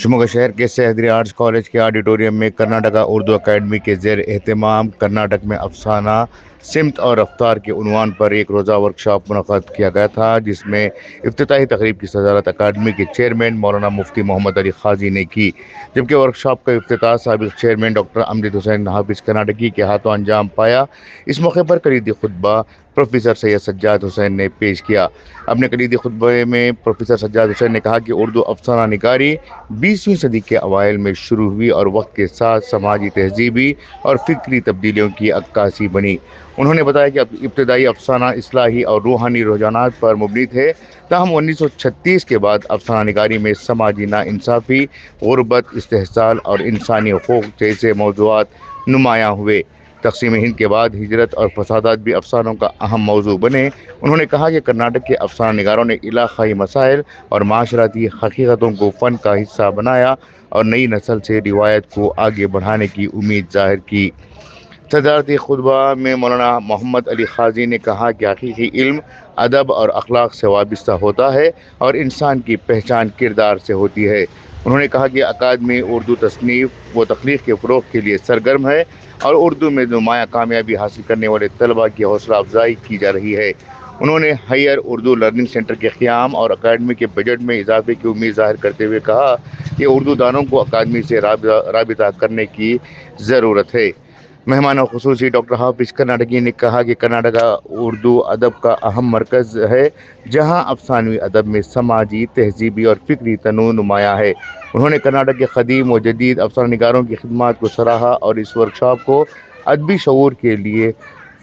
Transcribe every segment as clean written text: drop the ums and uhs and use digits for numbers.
शिमोगा शहर के Sahyadri arts college के ऑडिटोरियम में कर्नाटका उर्दू अकेडमी के ज़ेर एहतमाम कर्नाटक में अफसाना सिमत और रफ्तार के उन्वान पर एक रोज़ा वर्कशॉप मुनक़्क़द किया गया था, जिसमें इफ्तिताही तकरीब की सदारत अकादमी के चेयरमैन मौलाना मुफ्ती मोहम्मद अली खाजी ने की, जबकि वर्कशॉप का इफ्तिताह साबिक़ चेयरमैन डॉक्टर अमजद हुसैन हाफिज़ कर्नाटकी के हाथों अंजाम पाया। इस मौके पर कलीदी खुतबा प्रोफेसर सैयद सज्जाद हुसैन ने पेश किया। अपने कलीदी खुतबे में प्रोफेसर सज्जाद हुसैन ने कहा कि उर्दू अफसाना निगारी 20वीं सदी के अवाइल में शुरू हुई और वक्त के साथ समाजी तहजीबी और फिक्री तब्दीलियों की अक्कासी बनी। उन्होंने बताया कि इब्तदाई अफसाना इस्लाही और रूहानी रुझानात पर मुबनी थे, ताहम 1936 के बाद अफसाना निगारी में समाजी नाइंसाफ़ी, गुर्बत, इस्तेहसाल और इंसानी हकूक़ जैसे मौज़ूआत नुमायाँ हुए। तक़सीम हिंद के बाद हिजरत और फसादात भी अफसानों का अहम मौजू बने। उन्होंने कहा कि कर्नाटक के अफसाना निगारों ने इलाक़ाई मसाइल और माशराती हकीकतों को फ़न का हिस्सा बनाया और नई नस्ल से रिवायत को आगे बढ़ाने की उम्मीद ज़ाहिर की। सदारती खुतबा में मौलाना मोहम्मद अली खाजी ने कहा कि हकीकी इल्म अदब और अखलाक से वाबस्ता होता है और इंसान की पहचान किरदार से होती है। उन्होंने कहा कि अकादमी उर्दू तसनीफ़ व तख्लीक़ के फ़रोग़ के लिए सरगर्म है और उर्दू में नुमायाँ कामयाबी हासिल करने वाले तलबा की हौसला अफजाई की जा रही है। उन्होंने हायर उर्दू लर्निंग सेंटर के क़याम और अकादमी के बजट में इजाफे की उम्मीद ज़ाहिर करते हुए कहा कि उर्दू दानों को अकादमी से राबिता करने की ज़रूरत है। मेहमान ख़ुसूसी डॉक्टर हाफिज़ कर्नाटकी ने कहा कि कर्नाटका उर्दू अदब का अहम मरकज़ है, जहाँ अफसानवी अदब में समाजी, तहजीबी और फ़िक्री तनूع नुमायाँ है। उन्होंने कर्नाटक के क़दीम व जदीद अफसाना निगारों की खिदमात को सराहा और इस वर्कशॉप को अदबी शऊर के लिए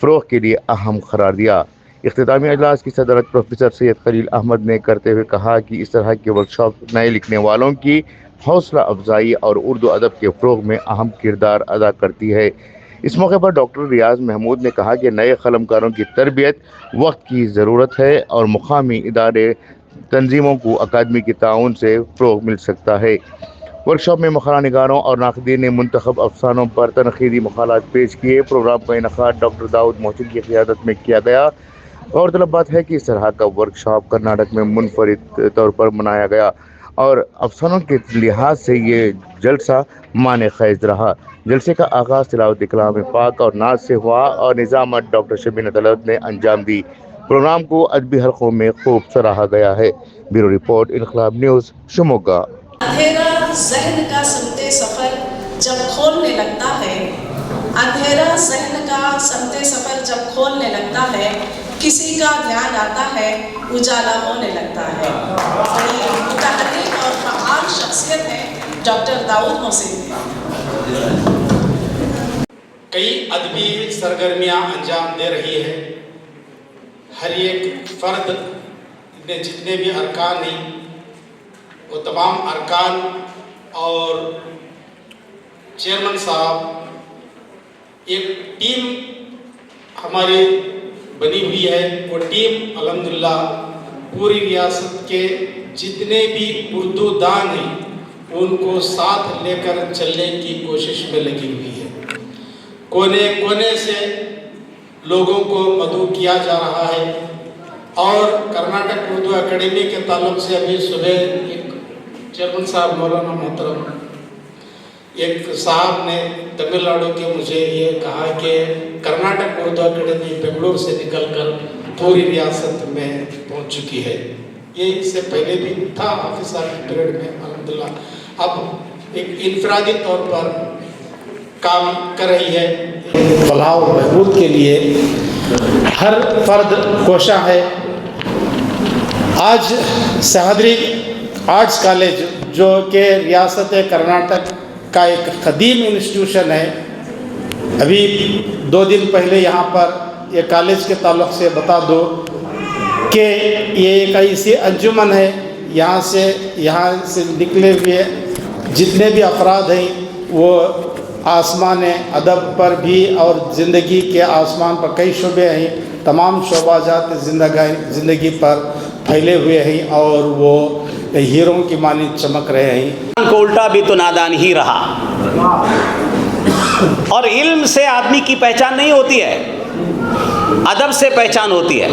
फ़रोग़ के लिए अहम करार दिया। इख्तितामी अजलास की सदारत प्रोफेसर सैयद खलील अहमद ने करते हुए कहा कि इस तरह के वर्कशॉप नए लिखने वालों की हौसला अफजाई और उर्दू अदब के फ़रोग़ में अहम किरदार अदा करती है। इस मौके पर डॉक्टर रियाज महमूद ने कहा कि नए क़लमकारों की तरबियत वक्त की ज़रूरत है और मुकामी इदारे तंजीमों को अकादमी के ताउन से फ़रोग़ मिल सकता है। वर्कशॉप में मखला निगारों और नाक़दीन ने मुंतखब अफसानों पर तनक़ीदी मक़ालात पेश किए। प्रोग्राम का इनेकाद डॉक्टर दाऊद मोहसिन की क़ियादत में किया गया। गौरतलब बात है कि इस तरह का वर्कशॉप कर्नाटक में मुनफरिद तौर पर मनाया गया और अफसानों के लिहाज से ये जलसा माने ख़ैज़ रहा। जलसे का आगाज़ तिलावत कलाम पाक और नात से हुआ और निज़ामत डॉक्टर शबीना तलत ने अंजाम दी। प्रोग्राम को अदबी हलक़ों में खूब सराहा गया है। Bureau report, Inquilab news, Shimoga. अंधेरा ज़हन का समते सफ़र जब खोलने लगता है, अंधेरा ज़हन का समते सफ़र जब खोलने लगता है, किसी का ध्यान आता है, उजाला होने लगता है। बड़ी मुतहर्रिक और फ़आल शख्सियत है डॉक्टर दाऊद मोहसिन। कई अदबी सरगर्मियाँ अंजाम दे रही है। हर एक फ़र्द ने जितने भी अरकान हैं वो तमाम अरकान और चेयरमैन साहब एक टीम हमारी बनी हुई है। वो टीम अल्हम्दुलिल्लाह पूरी रियासत के जितने भी उर्दू दान हैं उनको साथ लेकर चलने की कोशिश में लगी हुई है। कोने कोने से लोगों को मदऊ किया जा रहा है और कर्नाटक उर्दू अकेडमी के ताल्लुक से अभी सुबह एक चेयरमैन साहब मौलाना मोहतरम एक साहब ने तमिलनाडु के मुझे ये कहा कि कर्नाटक उर्दू अकेडमी बेंगलुरु से निकलकर पूरी रियासत में पहुंच चुकी है। ये इससे पहले भी था हाफिज़ साहब के पीरियड में अल्हम्दुलिल्लाह। अब एक इनफरादी तौर पर काम कर रही है। फलाह व बहबूद के लिए हर फर्द कोशा है। आज सह्याद्री आर्ट्स कॉलेज जो कि रियासत कर्नाटक का एक क़दीम इंस्टीट्यूशन है, अभी 2 दिन पहले यहाँ पर ये कॉलेज के ताल्लुक़ से बता दो कि ये एक ऐसी अंजुमन है, यहाँ से निकले हुए जितने भी अफराद हैं वो आसमान अदब पर भी और ज़िंदगी के आसमान पर कई शोबे हैं, तमाम शोबाजात ज़िंदगी पर फैले हुए हैं और वो हीरों की मानी चमक रहे हैं। को उल्टा भी तो नादान ही रहा। और इल्म से आदमी की पहचान नहीं होती है, अदब से पहचान होती है।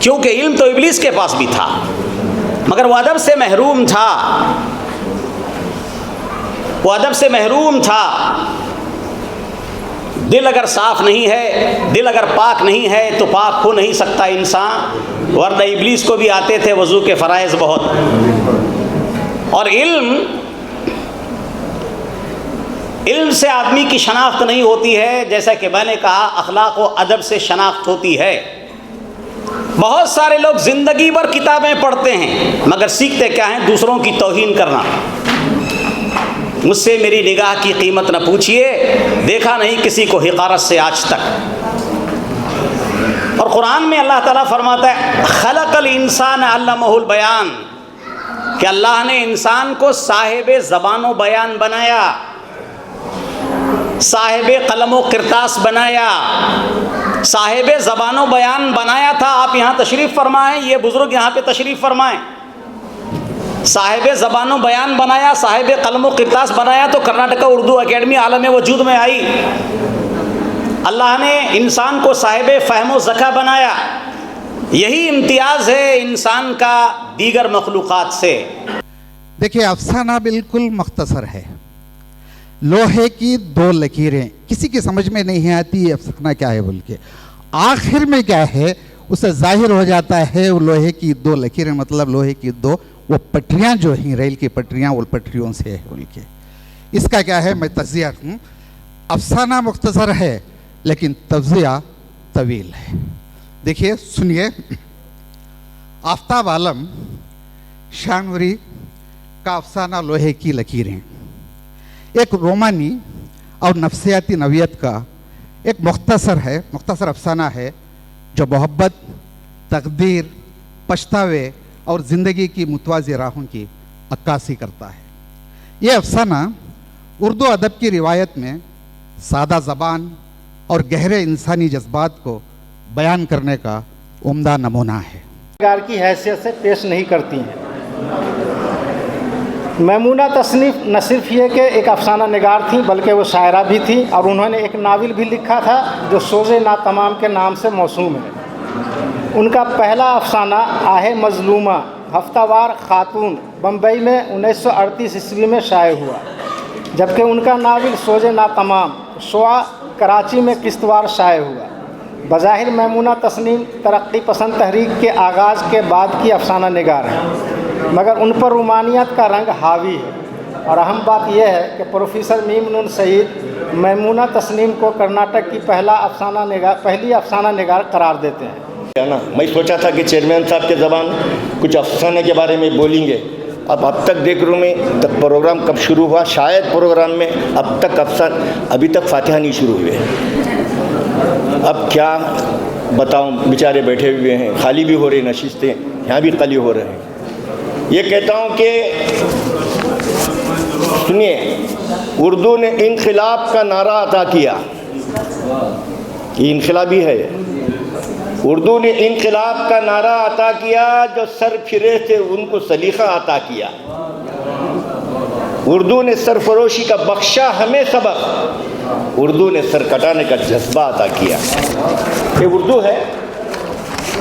क्योंकि इल्म तो इब्लीस के पास भी था मगर वो अदब से महरूम था। وہ ادب سے محروم تھا. دل اگر صاف نہیں ہے, دل اگر پاک نہیں ہے تو پاک ہو نہیں سکتا انسان, ورنہ ابلیس کو بھی آتے تھے وضو کے فرائض بہت. اور علم سے آدمی کی شناخت نہیں ہوتی ہے, جیسا کہ میں نے کہا اخلاق و ادب سے شناخت ہوتی ہے. بہت سارے لوگ زندگی بھر کتابیں پڑھتے ہیں مگر سیکھتے کیا ہیں؟ دوسروں کی توہین کرنا. مجھ سے میری نگاہ کی قیمت نہ پوچھئے, دیکھا نہیں کسی کو حقارت سے آج تک. اور قرآن میں اللہ تعالیٰ فرماتا ہے خلق الانسان علمہ البیان, کہ اللہ نے انسان کو صاحب زبان و بیان بنایا, صاحب قلم و کرتاس بنایا, صاحب زبان و بیان بنایا تھا. آپ یہاں تشریف فرمائیں, یہ بزرگ یہاں پہ تشریف فرمائیں. صاحب زبان و بیان بنایا, صاحب قلم و کرتاس بنایا تو کرناٹکا اردو اکیڈمی عالم وجود میں آئی. اللہ نے انسان کو صاحب فہم و ذکا بنایا. یہی امتیاز ہے انسان کا دیگر مخلوقات سے. دیکھیے افسانہ بالکل مختصر ہے, لوہے کی دو لکیریں, کسی کی سمجھ میں نہیں آتی افسانہ کیا ہے بول کے. آخر میں کیا ہے اسے ظاہر ہو جاتا ہے, وہ لوہے کی دو لکیریں مطلب لوہے کی دو وہ پٹریاں جو ہیں, ریل کی پٹریاں, وہ پٹریوں سے ہے بول کے. اس کا کیا ہے, میں تجزیہ ہوں. افسانہ مختصر ہے لیکن تجزیہ طویل ہے. دیکھیے سنیے. آفتاب عالم شانوری کا افسانہ لوہے کی لکیریں ایک رومانی اور نفسیاتی نوعیت کا ایک مختصر افسانہ ہے جو محبت, تقدیر, پچھتاوے اور زندگی کی متوازی راہوں کی عکاسی کرتا ہے. یہ افسانہ اردو ادب کی روایت میں سادہ زبان اور گہرے انسانی جذبات کو بیان کرنے کا عمدہ نمونہ ہے. نگار کی حیثیت سے پیش نہیں کرتی ہیں. میمونہ تصنیف نہ صرف یہ کہ ایک افسانہ نگار تھیں بلکہ وہ شاعرہ بھی تھیں, اور انہوں نے ایک ناول بھی لکھا تھا جو سوز ناتمام کے نام سے موسوم ہے. ان کا پہلا افسانہ آہ مظلومہ ہفتہ وار خاتون بمبئی میں 1938 عیسوی میں شائع ہوا, جبکہ ان کا ناول سوز ناتمام شعاع کراچی میں قسط وار شائع ہوا. بظاہر میمونہ تسنیم ترقی پسند تحریک کے آغاز کے بعد کی افسانہ نگار ہیں, مگر ان پر رومانیت کا رنگ حاوی ہے. اور اہم بات یہ ہے کہ پروفیسر میم نون سعید میمونہ تسنیم کو کرناٹک کی پہلی افسانہ نگار قرار دیتے ہیں. میں سوچا تھا کہ چیئرمین صاحب کے زبان کچھ افسانے کے بارے میں بولیں گے. اب تک دیکھ رہا ہوں میں پروگرام کب شروع ہوا, شاید پروگرام میں ابھی تک فاتحہ نہیں شروع ہوئے. اب کیا بتاؤں, بیچارے بیٹھے ہوئے ہیں, خالی بھی ہو رہی نشستیں, یہاں بھی خالی ہو رہے ہیں. یہ کہتا ہوں کہ سنیے, اردو نے انقلاب کا نعرہ عطا کیا. یہ انقلابی ہے. اردو نے انقلاب کا نعرہ عطا کیا, جو سر پھرے تھے ان کو سلیقہ عطا کیا. اردو نے سرفروشی کا بخشا ہمیں سبق, اردو نے سر کٹانے کا جذبہ عطا کیا. یہ اردو ہے.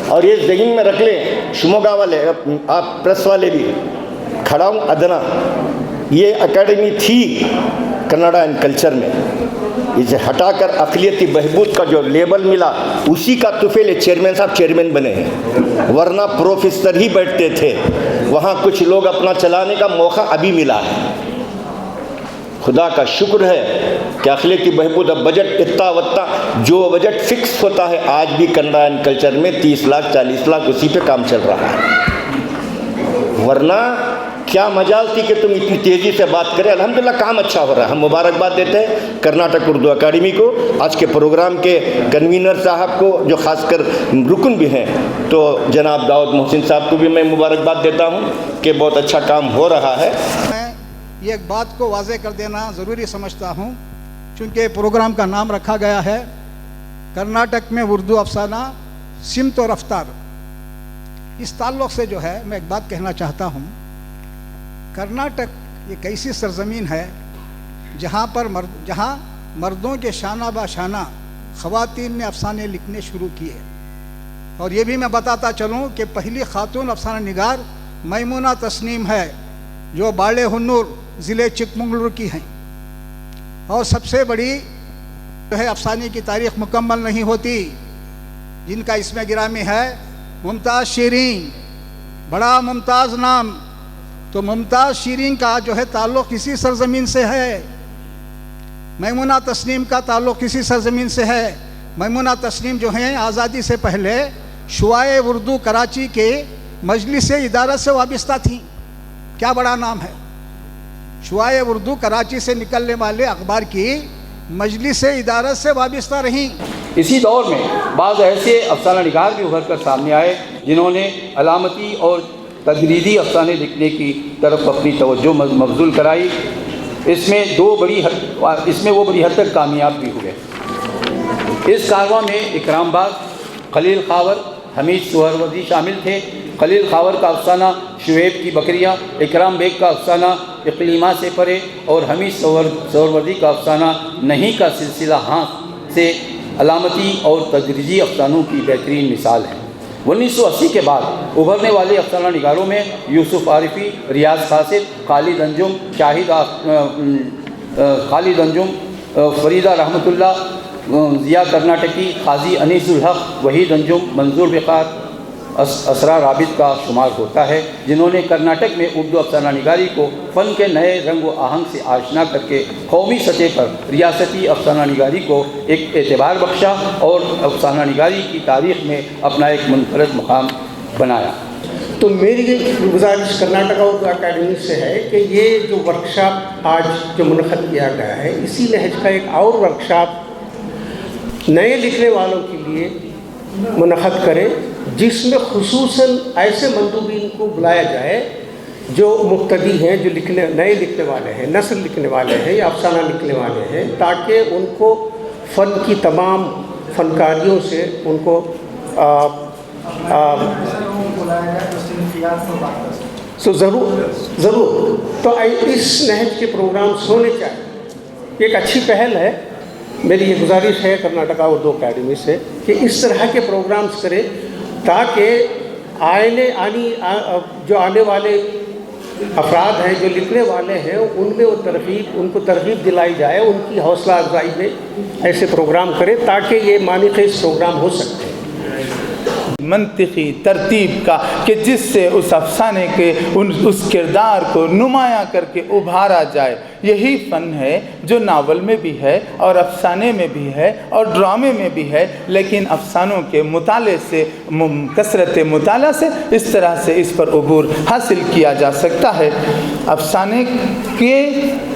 اور یہ ذہن میں رکھ لیں شموگا والے, آپ پریس والے بھی, کھڑا ہوں ادنا, یہ اکیڈمی تھی کناڈا اینڈ کلچر میں. اسے ہٹا کر اقلیتی بہبود کا جو لیبل ملا اسی کا طفیل چیئرمین صاحب چیئرمین بنے ہیں, ورنہ پروفیسر ہی بیٹھتے تھے. وہاں کچھ لوگ اپنا چلانے کا موقع ابھی ملا ہے. خدا کا شکر ہے کہ اقلیتی بہبود اب بجٹ اتنا وتا جو بجٹ فکس ہوتا ہے, آج بھی کناڈا اینڈ کلچر میں 30 لاکھ 40 لاکھ اسی پہ کام چل رہا ہے. ورنہ کیا مجال تھی کہ تم اتنی تیزی سے بات کریں. الحمدللہ کام اچھا ہو رہا ہے. ہم مبارکباد دیتے ہیں کرناٹک اردو اکیڈمی کو, آج کے پروگرام کے کنوینر صاحب کو جو خاص کر رکن بھی ہیں, تو جناب داؤد محسن صاحب کو بھی میں مبارکباد دیتا ہوں کہ بہت اچھا کام ہو رہا ہے. میں یہ ایک بات کو واضح کر دینا ضروری سمجھتا ہوں, چونکہ پروگرام کا نام رکھا گیا ہے کرناٹک میں اردو افسانہ سمت و رفتار. اس تعلق سے جو ہے میں ایک بات کہنا چاہتا ہوں. کرناٹک ایک ایسی سرزمین ہے جہاں مردوں کے شانہ بہ شانہ خواتین نے افسانے لکھنے شروع کیے. اور یہ بھی میں بتاتا چلوں کہ پہلی خاتون افسانہ نگار میمونہ تسنیم ہے, جو باڑے ہنور ज़िले चिकमंगलुरु की हैं। और सबसे बड़ी जो है अफसाने की तारीख़ मुकम्मल नहीं होती, जिनका इसमें गिरामी है मुमताज़ शीरीन, बड़ा मुमताज़ नाम। तो मुमताज़ शीरीन का जो है ताल्लुक़ इसी सरज़मीन से है, मैमुना तस्नीम का ताल्लुक़ इसी सरज़मीन से है। मैमुना तस्नीम जो हैं आज़ादी से पहले शुआए उर्दू कराची के मजलिस इदारत से वाबस्ता थी। क्या बड़ा नाम है, शुआए उर्दू कराची से निकलने वाले अखबार की मजलिस इदारत से वाबस्ता रहीं। इसी दौर में बाज़ ऐसे अफसाना निगार भी उभर कर सामने आए जिन्होंने अलामती और तजरीदी अफसाने लिखने की तरफ अपनी तवज्जो मबज़ूल कराई। इसमें वो बड़ी हद तक कामयाब भी हुए। इस कारवां में इकराम बाग, खलील खावर, हमीद सुहरवर्दी शामिल थे। खलील खावर का अफसाना शुएब की बकरियाँ, इकराम बेग का अफसाना इक़लीमा से परे और हमीद सुहरवर्दी का अफसाना नहीं का सिलसिला हाथ से अलामती और तजरीदी अफसानों की बेहतरीन मिसाल है। 1980 के बाद उभरने वाले अफसाना निगारों में यूसुफ आरिफी, रियाज कासिद, खालिद अंजुम, खालिद अंजुम, फरीदा रहमतुल्लाह, ज़िया कर्नाटकी, काजी अनीसुल हक़, वहीद अंजुम, मंजूर बिकार, असरा राबित का शुमार होता है, जिन्होंने कर्नाटक में उर्दू अफसाना निगारी को फ़न के नए रंग व आहंग से आशना करके कौमी सतह पर रियासती अफसाना निगारी को एक एतबार बख्शा और अफसाना निगारी की तारीख़ में अपना एक मुनफरद मुकाम बनाया। तो मेरी गुजारिश कर्नाटका उर्दू अकादमी से है कि ये जो वर्कशॉप आज जो मुनक़द किया गया है, इसी लहज का एक और वर्कशॉप नए लिखने वालों के लिए मुनक़द करें, जिसमें खुसूसन ऐसे मंदूबीन को बुलाया जाए जो मुब्तदी हैं, जो नए लिखने वाले हैं, नस्ल लिखने वाले हैं या अफसाना लिखने वाले हैं, ताकि उनको फ़न की तमाम फ़नकारियों से उनको ज़रूर तो इस नहज के प्रोग्राम्स होने चाहिए। एक अच्छी पहल है। मेरी ये गुजारिश है कर्नाटका उर्दू अकादमी से कि इस तरह के प्रोग्राम्स करें ताकि जो आने वाले अफराद हैं, जो लिखने वाले हैं, उनमें उनको तरगीब दिलाई जाए, उनकी हौसला अफजाई में ऐसे प्रोग्राम करें ताकि ये मानिक़ प्रोग्राम हो सकते हैं। मंतिकी तरतीब का कि जिससे उस अफसाने के उस किरदार को नुमायाँ करके उभारा जाए, यही फ़न है जो नावल में भी है और अफसाने में भी है और ड्रामे में भी है। लेकिन अफसानों के मुताले से, कसरत मुताला से इस तरह से इस पर उबूर हासिल किया जा सकता है। अफसाने के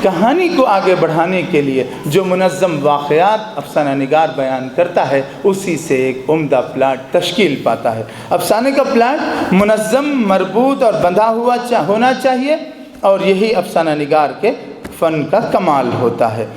कहानी को आगे बढ़ाने के लिए जो मुनज़्ज़म वाक़यात अफसाना निगार बयान करता है, उसी से एक उम्दा प्लाट तश्कील पाता है। अफसाने का प्लाट मुनज़्ज़म, मरबूत और बंधा हुआ होना चाहिए और यही अफसाना निगार के फ़न का कमाल होता है।